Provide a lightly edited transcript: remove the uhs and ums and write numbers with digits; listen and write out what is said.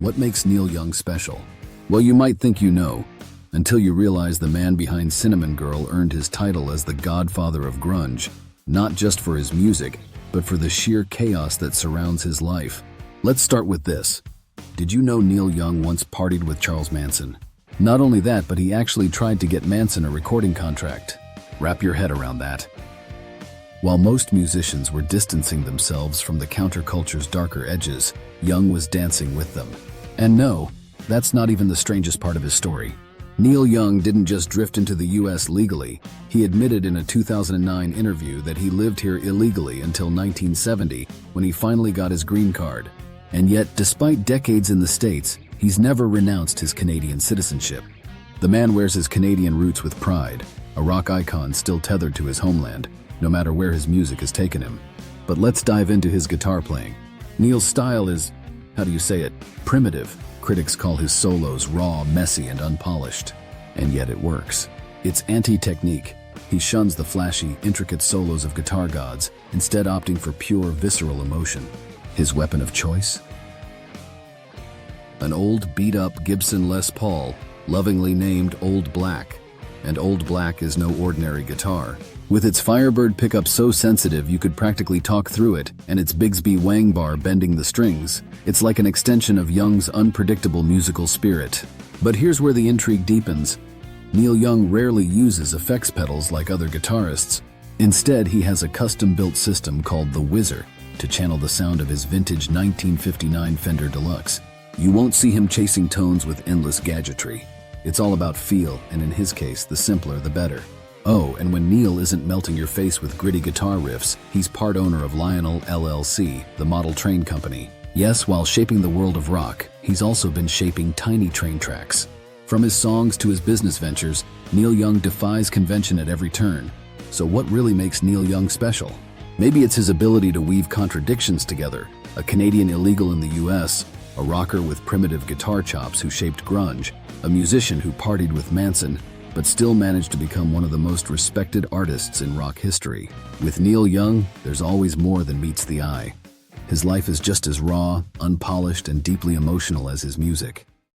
What makes Neil Young special? Well, you might think you know, until you realize the man behind Cinnamon Girl earned his title as the Godfather of Grunge, not just for his music, but for the sheer chaos that surrounds his life. Let's start with this. Did you know Neil Young once partied with Charles Manson? Not only that, but he actually tried to get Manson a recording contract. Wrap your head around that. While most musicians were distancing themselves from the counterculture's darker edges, Young was dancing with them. And no, that's not even the strangest part of his story. Neil Young didn't just drift into the US legally. He admitted in a 2009 interview that he lived here illegally until 1970, when he finally got his green card. And yet, despite decades in the States, he's never renounced his Canadian citizenship. The man wears his Canadian roots with pride, a rock icon still tethered to his homeland, no matter where his music has taken him. But let's dive into his guitar playing. Neil's style is, primitive. Critics call his solos raw, messy, and unpolished. And yet it works. It's anti-technique. He shuns the flashy, intricate solos of guitar gods, instead opting for pure, visceral emotion. His weapon of choice? An old, beat-up Gibson Les Paul, lovingly named Old Black. And Old Black is no ordinary guitar. With its Firebird pickup so sensitive you could practically talk through it, and its Bigsby wang bar bending the strings, it's like an extension of Young's unpredictable musical spirit. But here's where the intrigue deepens. Neil Young rarely uses effects pedals like other guitarists. Instead, he has a custom-built system called the Whizzer to channel the sound of his vintage 1959 Fender Deluxe. You won't see him chasing tones with endless gadgetry. It's all about feel, and in his case, the simpler the better. Oh, and when Neil isn't melting your face with gritty guitar riffs, he's part owner of Lionel LLC, the model train company. Yes, while shaping the world of rock, he's also been shaping tiny train tracks. From his songs to his business ventures, Neil Young defies convention at every turn. So what really makes Neil Young special? Maybe it's his ability to weave contradictions together. A Canadian illegal in the US, a rocker with primitive guitar chops who shaped grunge, a musician who partied with Manson, but still managed to become one of the most respected artists in rock history. With Neil Young, there's always more than meets the eye. His life is just as raw, unpolished, and deeply emotional as his music.